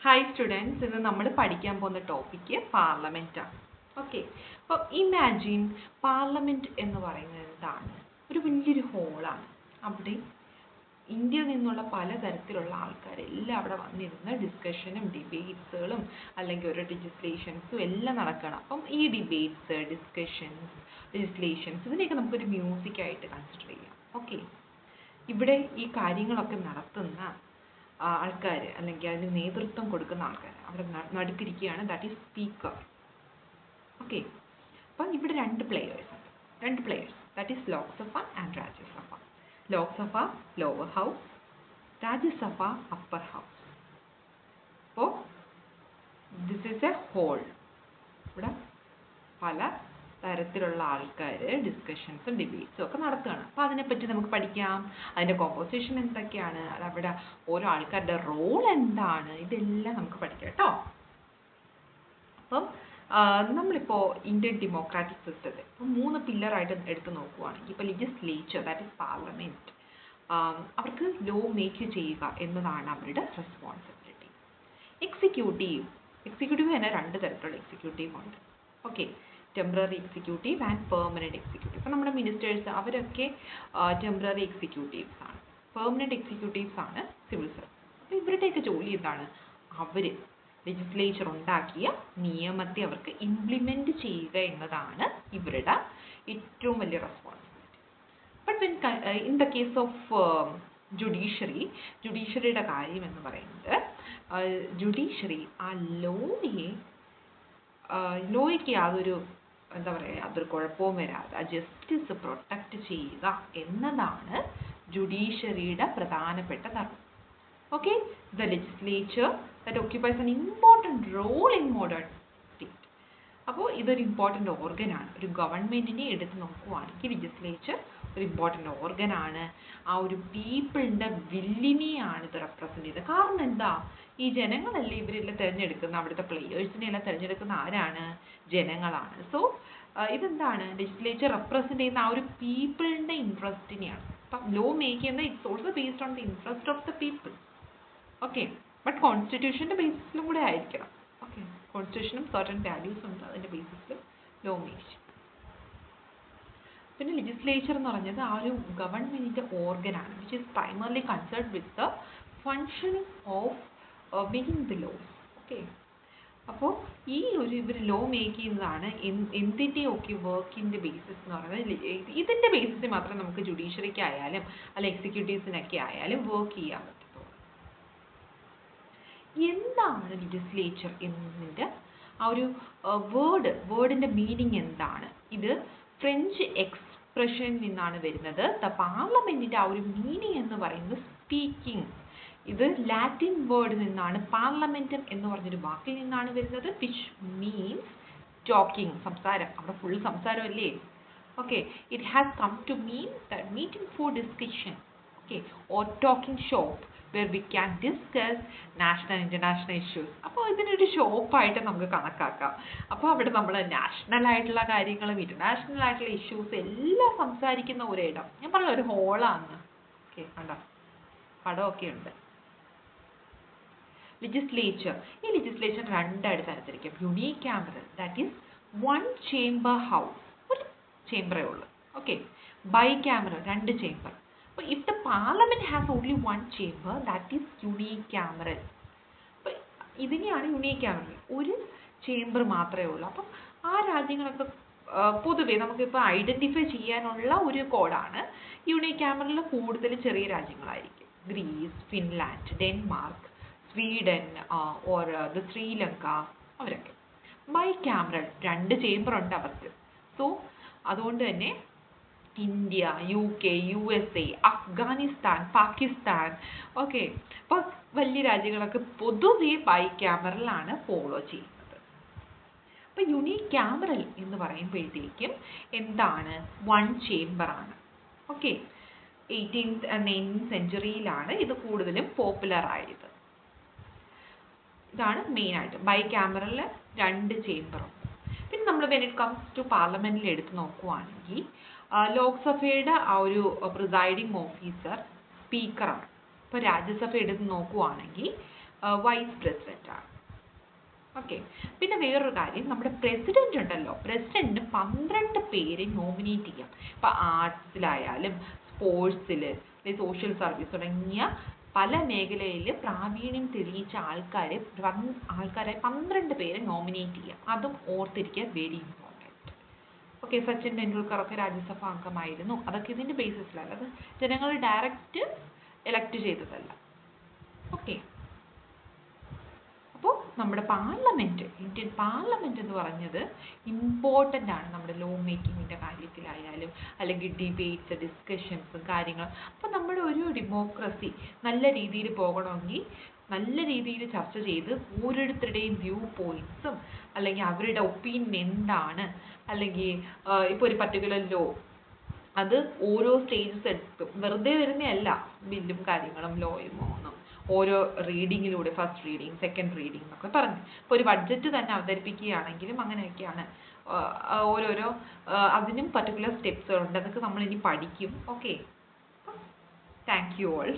Hi students, ഇന്ന് നമ്മൾ പഠിക്കാൻ പോകുന്ന ടോപ്പിക് പാർലമെന്റ് ആണ്. ഓക്കെ, അപ്പോൾ ഇമാജിൻ പാർലമെന്റ് എന്ന് പറയുന്നത് എന്താണ്? ഒരു വലിയൊരു ഹോളാണ്. അവിടെ ഇന്ത്യയിൽ നിന്നുള്ള പലതരത്തിലുള്ള ആൾക്കാരെല്ലാം അവിടെ വന്നിരുന്ന് ഡിസ്കഷനും ഡിബേറ്റ്സുകളും അല്ലെങ്കിൽ ഓരോ ലെജിസ്ലേഷൻസും എല്ലാം നടക്കണം. അപ്പം ഈ ഡിബേറ്റ്സ്, ഡിസ്കഷൻസ്, ലെജിസ്ലേഷൻസ് ഇതിനെയൊക്കെ നമുക്കൊരു മ്യൂസിക്കായിട്ട് കൺസിഡർ ചെയ്യാം. ഓക്കെ, ഇവിടെ ഈ കാര്യങ്ങളൊക്കെ നടത്തുന്ന ആൾക്കാർ അല്ലെങ്കിൽ അതിന് നേതൃത്വം കൊടുക്കുന്ന ആൾക്കാർ അവിടെ നടുക്കിരിക്കുകയാണ്, ദാറ്റ് ഈസ് സ്പീക്കർ. ഓക്കെ, അപ്പം ഇവിടെ രണ്ട് players that is Lok Sabha and Rajya Sabha. Lok Sabha lower house, Rajya Sabha upper house. അപ്പോൾ ദിസ് ഈസ് എ ഹോൾ. ഇവിടെ പല തരത്തിലുള്ള ആൾക്കാർ ഡിസ്കഷൻസും ഡിബേറ്റ്സും ഒക്കെ നടത്തുകയാണ്. അപ്പോൾ അതിനെപ്പറ്റി നമുക്ക് പഠിക്കാം. അതിൻ്റെ കോമ്പോസിഷൻ എന്തൊക്കെയാണ്, അതവിടെ ഓരോ ആൾക്കാരുടെ റോൾ എന്താണ്, ഇതെല്ലാം നമുക്ക് പഠിക്കാം കേട്ടോ. അപ്പം നമ്മളിപ്പോൾ ഇന്ത്യൻ ഡെമോക്രാറ്റിക് സിസ്റ്റത്തെ ഇപ്പോൾ 3 പില്ലറായിട്ട് എടുത്ത് നോക്കുകയാണെങ്കിൽ, ഇപ്പോൾ ലെജിസ്ലേച്ചർ ദാറ്റ് ഈസ് പാർലമെൻറ്റ്, അവർക്ക് ലോ മേക്ക് ചെയ്യുക എന്നതാണ് അവരുടെ റെസ്പോൺസിബിലിറ്റി. എക്സിക്യൂട്ടീവ് തന്നെ 2 തരത്തിലുള്ള എക്സിക്യൂട്ടീവ് ഉണ്ട്. Okay, temporary executive and permanent executive. ഇപ്പോൾ നമ്മുടെ മിനിസ്റ്റേഴ്സ് അവരൊക്കെ ടെമ്പററി എക്സിക്യൂട്ടീവ്സ് ആണ്. പെർമനൻറ്റ് എക്സിക്യൂട്ടീവ്സ് ആണ് സിവിൽ സർവീസ്. അപ്പോൾ ഇവരുടെയൊക്കെ ജോലി എന്താണ്? അവർ ലെജിസ്ലേച്ചർ ഉണ്ടാക്കിയ നിയമത്തെ അവർക്ക് ഇംപ്ലിമെൻറ്റ് ചെയ്യുക എന്നതാണ് ഇവരുടെ ഏറ്റവും വലിയ responsibility. But in the case of ജുഡീഷ്യറിയുടെ കാര്യം എന്ന് പറയുന്നത്, ജുഡീഷ്യറി ആ ലോയ്ക്ക് യാതൊരു എന്താ പറയുക, യാതൊരു കുഴപ്പവും വരാതെ ആ ജസ്റ്റിസ് പ്രൊട്ടക്റ്റ് ചെയ്യുക എന്നതാണ് ജുഡീഷ്യറിയുടെ പ്രധാനപ്പെട്ട ധർമ്മം. Okay, the legislature that occupies an important role in modern state. അപ്പോൾ ഇതൊരു ഇമ്പോർട്ടൻ്റ് ഓർഗനാണ്. ഒരു ഗവൺമെൻറ്റിനെ എടുത്ത് നോക്കുവാണെങ്കിൽ ലെജിസ്ലേച്ചർ ഒരു ഇമ്പോർട്ടൻ്റ് ഓർഗനാണ്. ആ ഒരു പീപ്പിളിൻ്റെ വില്ലിനെയാണ് ഇത് റെപ്രസെൻ്റ് ചെയ്യുന്നത്. കാരണം എന്താ, ഈ ജനങ്ങളല്ലേ ഇവരെല്ലാം തിരഞ്ഞെടുക്കുന്ന, അവിടുത്തെ പ്ലെയേഴ്സിനെല്ലാം തിരഞ്ഞെടുക്കുന്ന ആരാണ്? ജനങ്ങളാണ്. സോ ഇതെന്താണ്, ലെജിസ്ലേച്ചർ റെപ്രസെൻ്റ് ചെയ്യുന്ന ആ ഒരു പീപ്പിളിൻ്റെ ഇൻട്രസ്റ്റിനെയാണ്. അപ്പം ലോ മേക്ക് ചെയ്യുന്നത് it's also based on the interest of the people. Okay, but കോൺസ്റ്റിറ്റ്യൂഷൻ്റെ ബേസിസിലും കൂടെ ആയിരിക്കണം. ഓക്കെ, കോൺസ്റ്റിറ്റ്യൂഷനും സർട്ടൻ വാല്യൂസ് ഉണ്ട്, അതിൻ്റെ ബേസിസിൽ ലോ മേക്ക് ചെയ്യും. പിന്നെ ലെജിസ്ലേച്ചർ എന്ന് പറഞ്ഞത് ആ ഒരു ഗവൺമെൻറ്റിൻ്റെ ഓർഗനാണ് which is primarily concerned with the functioning of making the laws. Okay, അപ്പോൾ ഈ ഒരു ഇവർ ലോ മേക്ക് ചെയ്യുന്നതാണ് എന്തിൻ്റെയൊക്കെ വർക്കിൻ്റെ ബേസിസ് എന്ന് പറയുന്നത്. ഇതിൻ്റെ ബേസിസിൽ മാത്രമേ നമുക്ക് ജുഡീഷ്യറിക്ക് ആയാലും അല്ല എക്സിക്യൂട്ടീവ്സിനൊക്കെ ആയാലും വർക്ക് ചെയ്യാൻ പറ്റത്തുള്ളൂ. എന്താണ് ലെജിസ്ലേച്ചർ എന്നതിൻ്റെ ആ ഒരു വേർഡിൻ്റെ മീനിങ് എന്താണ്? ഇത് ഫ്രഞ്ച് എക്സ്പ്രഷനിൽ നിന്നാണ് വരുന്നത്. ദ പാർലമെൻറ്റിൻ്റെ ആ ഒരു മീനിങ് എന്ന് പറയുന്നത് സ്പീക്കിംഗ്. ഇത് ലാറ്റിൻ വേർഡിൽ നിന്നാണ്, പാർലമെൻറ്റം എന്ന് പറഞ്ഞൊരു വാക്കിൽ നിന്നാണ് വരുന്നത്, വിച്ച് മീൻസ് ടോക്കിംഗ്, സംസാരം. അവിടെ ഫുൾ സംസാരമല്ലേ. Okay, it has come to mean the meeting for discussion. Okay, or talking shop where we can discuss national and international issues. അപ്പോൾ ഇതിനൊരു ഷോപ്പായിട്ട് നമുക്ക് കണക്കാക്കാം. അപ്പോൾ അവിടെ നമ്മൾ നാഷണൽ ആയിട്ടുള്ള കാര്യങ്ങളും ഇൻ്റർനാഷണൽ ആയിട്ടുള്ള ഇഷ്യൂസ് എല്ലാം സംസാരിക്കുന്ന ഒരിടം. ഞാൻ പറഞ്ഞ ഒരു ഹോളാണ്. ഓക്കെ, കണ്ടോ, പടമൊക്കെ ഉണ്ട്. ലെജിസ്ലേച്ചർ, ഈ ലെജിസ്ലേച്ചർ 2 തരത്തിരിക്കും. Unicameral that is 1 chamber house, ഒരു ചേംബറേ ഉള്ളൂ. Okay, bicameral 2 chamber. അപ്പോൾ if the parliament has only 1 chamber, that is unicameral. അപ്പോൾ ഇതിനെയാണ് യൂണികാമറൽ, ഒരു ചേംബർ മാത്രമേ ഉള്ളൂ. അപ്പം ആ രാജ്യങ്ങളൊക്കെ പൊതുവെ നമുക്കിപ്പോൾ ഐഡൻറ്റിഫൈ ചെയ്യാനുള്ള ഒരു കോഡാണ്. യൂണികാമറൽ കൂടുതൽ ചെറിയ രാജ്യങ്ങളായിരിക്കും. Greece, Finland, Denmark, Sweden or Sri Lanka, അവരൊക്കെ. ബൈകാമറൽ 2 ചേംബർ ഉണ്ട് അവർക്ക്. സോ അതുകൊണ്ട് തന്നെ India, UK, USA, Afghanistan, Pakistan, okay, അപ്പോൾ വലിയ രാജ്യങ്ങളൊക്കെ പൊതുവെ ബൈകാമറലാണ് ഫോളോ ചെയ്യുന്നത്. അപ്പോൾ യൂണികാമറൽ എന്ന് പറയുമ്പോഴത്തേക്കും എന്താണ്, 1 ചേംബറാണ്. ഓക്കെ, 18th and 19th സെഞ്ച്വറിയിലാണ് ഇത് കൂടുതലും പോപ്പുലർ ആയത്. ഇതാണ് മെയിനായിട്ട്. ബൈകാമറൽ 2 ചേംബറും. പിന്നെ നമ്മൾ വെൻ ഇറ്റ് കംസ് ടു പാർലമെൻറ്റിൽ എടുത്ത് നോക്കുവാണെങ്കിൽ, ലോക്സഭയുടെ ആ ഒരു പ്രിസൈഡിങ് ഓഫീസർ സ്പീക്കറാണ്. ഇപ്പോൾ രാജ്യസഭ എടുത്ത് നോക്കുവാണെങ്കിൽ വൈസ് പ്രസിഡന്റ് ആണ്. ഓക്കെ. പിന്നെ വേറൊരു കാര്യം, നമ്മുടെ പ്രസിഡന്റ് ഉണ്ടല്ലോ, പ്രസിഡന്റിന് 12 പേരെ നോമിനേറ്റ് ചെയ്യാം. ഇപ്പം ആർട്സിലായാലും സ്പോർട്സിൽ, സോഷ്യൽ സർവീസ് തുടങ്ങിയ പല മേഖലയിൽ പ്രാവീണ്യം തെളിയിച്ച ആൾക്കാരെ 12 പേരെ നോമിനേറ്റ് ചെയ്യാം. അതും ഓർത്തിരിക്കുക, very important. Okay. Sachin Tendulkar ഒക്കെ രാജ്യസഭ അംഗമായിരുന്നു. അതൊക്കെ ഇതിൻ്റെ ബേസിസിലാണ്, അത് ജനങ്ങൾ ഡയറക്റ്റ് എലക്ട് ചെയ്തതല്ല. ഓക്കെ. അപ്പോൾ നമ്മുടെ പാർലമെൻറ്റ്, ഇന്ത്യൻ പാർലമെൻറ്റ് എന്ന് പറഞ്ഞത് ഇമ്പോർട്ടൻ്റ് ആണ് നമ്മുടെ ലോ മേക്കിങ്ങിൻ്റെ കാര്യത്തിലായാലും, അല്ലെങ്കിൽ ഡിബേറ്റ്സ്, ഡിസ്കഷൻസ്, കാര്യങ്ങൾ. അപ്പോൾ നമ്മുടെ ഒരു ഡെമോക്രസി നല്ല രീതിയിൽ പോകണമെങ്കിൽ നല്ല രീതിയിൽ ചർച്ച ചെയ്ത് ഓരോരുത്തരുടെയും വ്യൂ പോയിൻറ്റ്സും അല്ലെങ്കിൽ അവരുടെ ഒപ്പീനിയൻ എന്താണ്, അല്ലെങ്കിൽ ഇപ്പോൾ ഒരു പർട്ടിക്കുലർ ലോ അത് ഓരോ സ്റ്റേജസ് എടുത്തും വെറുതെ വരുന്നതല്ല, ബില്ലും കാര്യങ്ങളും ലോയും ഒന്നും ഓരോ റീഡിങ്ങിലൂടെ, ഫസ്റ്റ് റീഡിങ്, സെക്കൻഡ് റീഡിങ് എന്നൊക്കെ പറഞ്ഞു. ഇപ്പോൾ ഒരു ബഡ്ജറ്റ് തന്നെ അവതരിപ്പിക്കുകയാണെങ്കിലും അങ്ങനെയൊക്കെയാണ്. ഓരോരോ അതിനും പർട്ടിക്കുലർ സ്റ്റെപ്സുകളുണ്ട്. അതൊക്കെ നമ്മളിനി പഠിക്കും. ഓക്കെ. Thank you all.